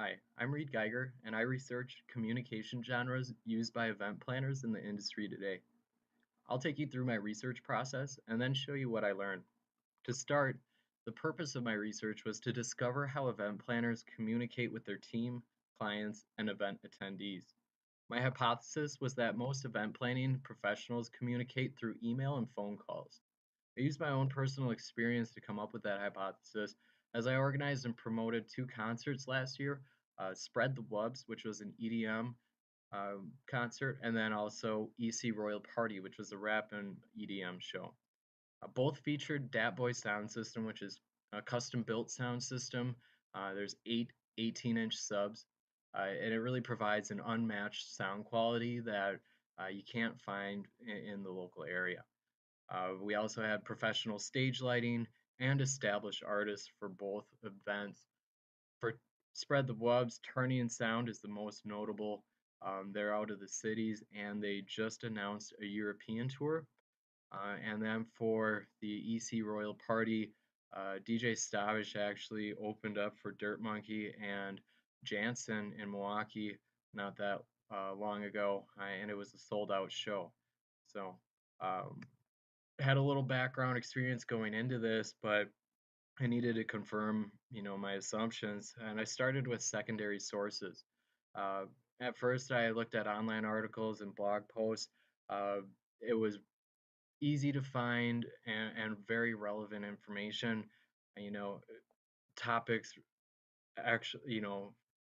Hi, I'm Reid Geiger, and I research communication genres used by event planners in the industry today. I'll take you through my research process and then show you what I learned. To start, the purpose of my research was to discover how event planners communicate with their team, clients, and event attendees. My hypothesis was that most event planning professionals communicate through email and phone calls. I used my own personal experience to come up with that hypothesis as I organized and promoted two concerts last year, Spread the Wubs, which was an EDM concert, and then also EC Royal Party, which was a rap and EDM show. Both featured Dat Boy sound system, which is a custom built sound system. There's eight 18-inch subs, and it really provides an unmatched sound quality that you can't find in the local area. We also had professional stage lighting and established artists for both events. For Spread the Wubs, Turney and Sound is the most notable. They're out of the cities and they just announced a European tour. And then for the EC Royal Party, DJ Stavish actually opened up for Dirt Monkey and Jansen in Milwaukee not that long ago, and it was a sold out show. So, um, had a little background experience going into this, but I needed to confirm, my assumptions, and I started with secondary sources. Uh, at first, I looked at online articles and blog posts. Uh, it was easy to find and very relevant information. You know, topics actually,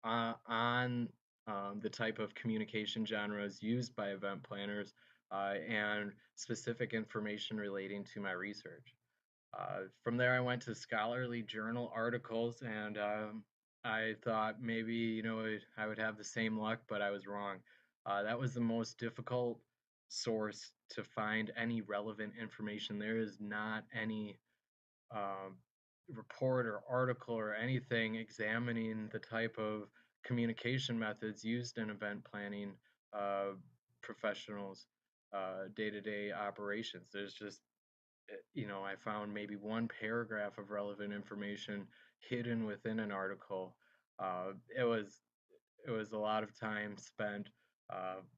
on the type of communication genres used by event planners and specific information relating to my research. From there, I went to scholarly journal articles, and I thought maybe I would have the same luck, but I was wrong. That was the most difficult source to find any relevant information. There is not any um, report or article or anything examining the type of communication methods used in event planning uh, professionals' day-to-day operations. There's just I found maybe one paragraph of relevant information hidden within an article. Uh, it was it was a lot of time spent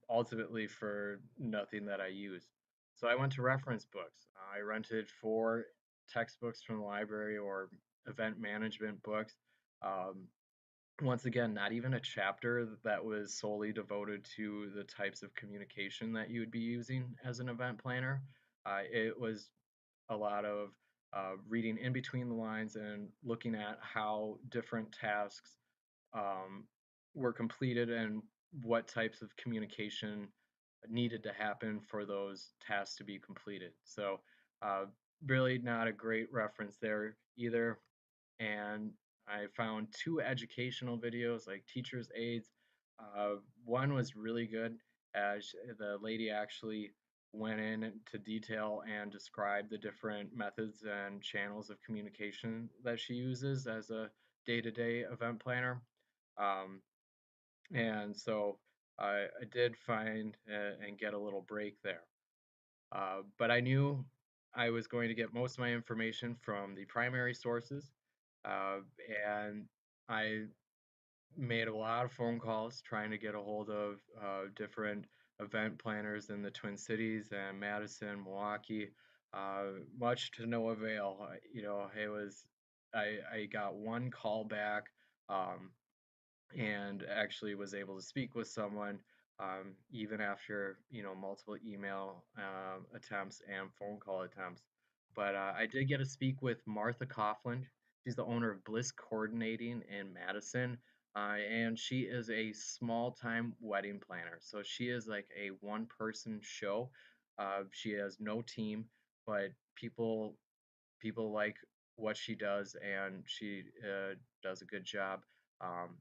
ultimately for nothing that I used. So I went to reference books. I rented four textbooks from the library or event management books. Um, Once again, not even a chapter that was solely devoted to the types of communication that you would be using as an event planner. It was a lot of reading in between the lines and looking at how different tasks um, were completed and what types of communication needed to happen for those tasks to be completed. So, uh, really not a great reference there either. And I found two educational videos, like teachers' aids. One was really good, as the lady actually went into detail and described the different methods and channels of communication that she uses as a day-to-day event planner. Um, and so I did find and get a little break there. But I knew I was going to get most of my information from the primary sources, uh, and I made a lot of phone calls trying to get a hold of different event planners in the Twin Cities and Madison, Milwaukee. Much to no avail. It was I got one call back, um, and actually was able to speak with someone even after multiple email attempts and phone call attempts. But I did get to speak with Martha Coughlin. She's the owner of Bliss Coordinating in Madison, and she is a small-time wedding planner. So she is like a one-person show. She has no team, but people like what she does, and she does a good job. Um,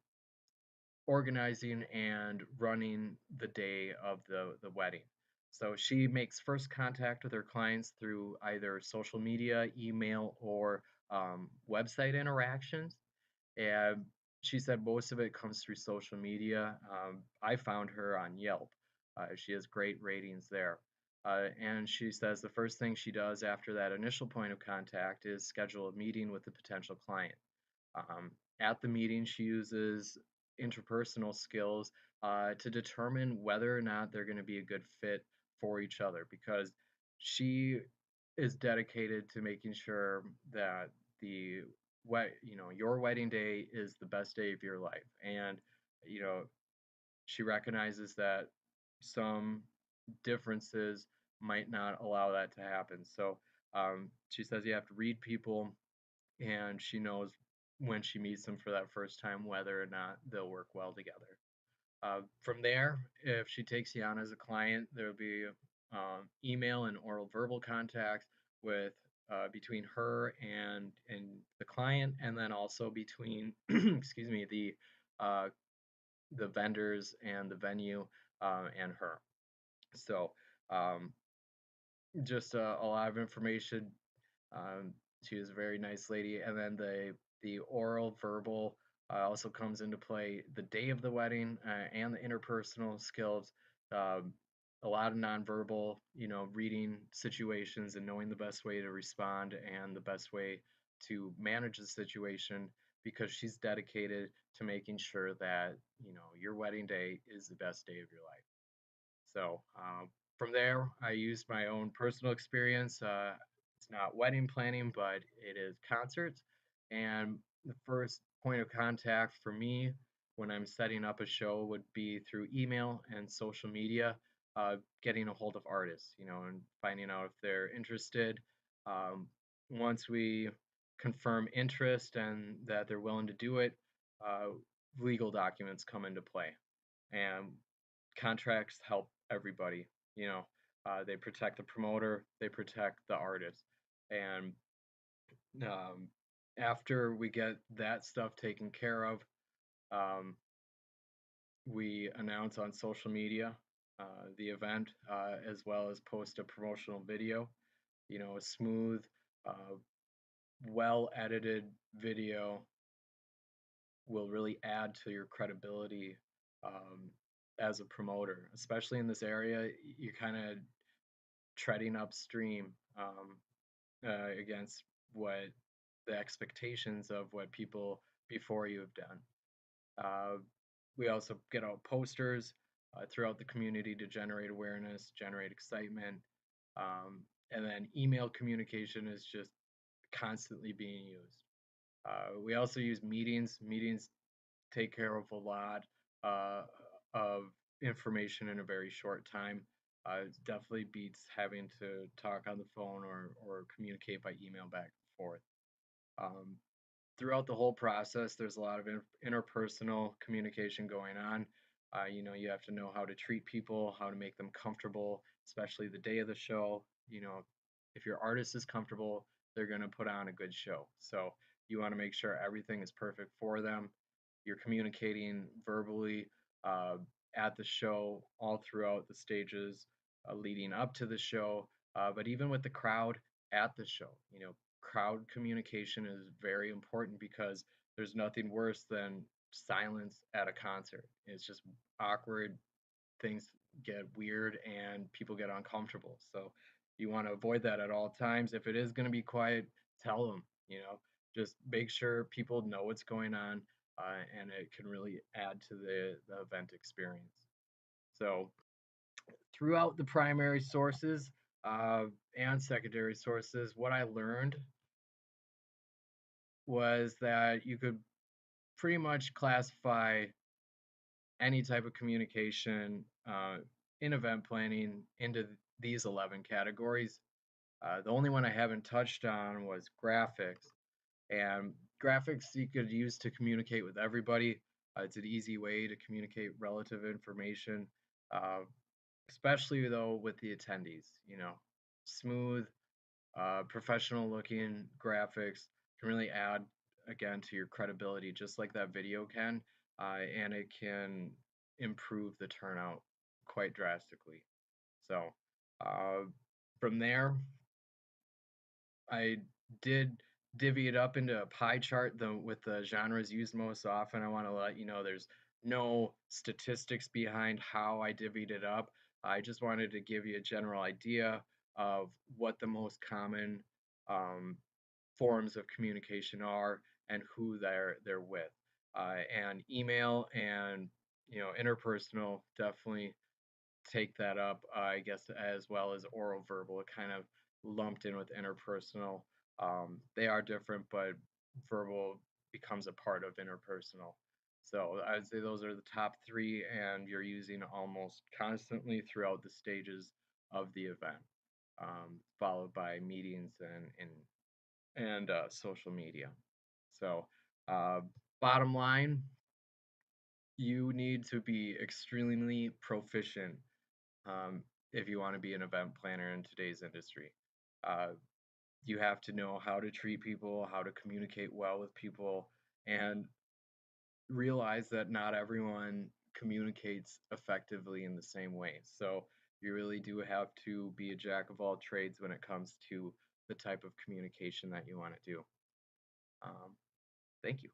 Organizing and running the day of the wedding. So she makes first contact with her clients through either social media, email, or website interactions. And she said most of it comes through social media. I found her on Yelp. She has great ratings there. And she says the first thing she does after that initial point of contact is schedule a meeting with the potential client. At the meeting, she uses interpersonal skills to determine whether or not they're going to be a good fit for each other because she is dedicated to making sure that the your wedding day is the best day of your life. And you know she recognizes that some differences might not allow that to happen. So she says you have to read people, and she knows when she meets them for that first time whether or not they'll work well together. From there, if she takes you on as a client, there'll be email and oral verbal contacts with between her and the client, and then also between excuse me uh, the vendors and the venue and her. So um, just a lot of information. She was a very nice lady, and then the oral verbal also comes into play the day of the wedding and the interpersonal skills. Um, a lot of nonverbal, reading situations and knowing the best way to respond and the best way to manage the situation because she's dedicated to making sure that your wedding day is the best day of your life. So from there, I used my own personal experience. It's not wedding planning, but it is concerts. And the first point of contact for me when I'm setting up a show would be through email and social media, getting a hold of artists, and finding out if they're interested. Um, Once we confirm interest and that they're willing to do it, uh, legal documents come into play. And contracts help everybody. You know, they protect the promoter, they protect the artist, and um, after we get that stuff taken care of, um, we announce on social media the event as well as post a promotional video. A smooth, uh, well edited video will really add to your credibility as a promoter, especially in this area. You're kind of treading upstream against what the expectations of what people before you have done. Uh, we also get out posters throughout the community to generate awareness, generate excitement, and then email communication is just constantly being used. We also use meetings. Meetings take care of a lot uh, of information in a very short time. It definitely beats having to talk on the phone or communicate by email back and forth. Um, Throughout the whole process, there's a lot of interpersonal communication going on. You have to know how to treat people, how to make them comfortable, especially the day of the show. If your artist is comfortable, they're going to put on a good show. So you want to make sure everything is perfect for them. You're communicating verbally uh, at the show, all throughout the stages leading up to the show, but even with the crowd at the show. Crowd communication is very important because there's nothing worse than silence at a concert. It's just awkward, things get weird, and people get uncomfortable. So you want to avoid that at all times. If it is going to be quiet, tell them, just make sure people know what's going on, and it can really add to the event experience. So throughout the primary sources uh, and secondary sources, what I learned was that you could pretty much classify any type of communication in event planning into these 11 categories. The only one I haven't touched on was graphics. And graphics you could use to communicate with everybody. It's an easy way to communicate relative information, uh, especially though with the attendees. Smooth, professional looking graphics can really add again to your credibility, just like that video can, and it can improve the turnout quite drastically. So uh, from there, I did divvy it up into a pie chart with the genres used most often. I want to let you know there's no statistics behind how I divvied it up. I just wanted to give you a general idea of what the most common um, forms of communication are and who they're with. and email and interpersonal definitely take that up, I guess, as well as oral verbal, kind of lumped in with interpersonal. They are different, but verbal becomes a part of interpersonal. So I'd say those are the top three, and you're using almost constantly throughout the stages of the event, followed by meetings and social media. So, uh, bottom line, you need to be extremely proficient um, if you want to be an event planner in today's industry. Uh, you have to know how to treat people, how to communicate well with people, and realize that not everyone communicates effectively in the same way. So you really do have to be a jack of all trades when it comes to the type of communication that you want to do. Um, Thank you.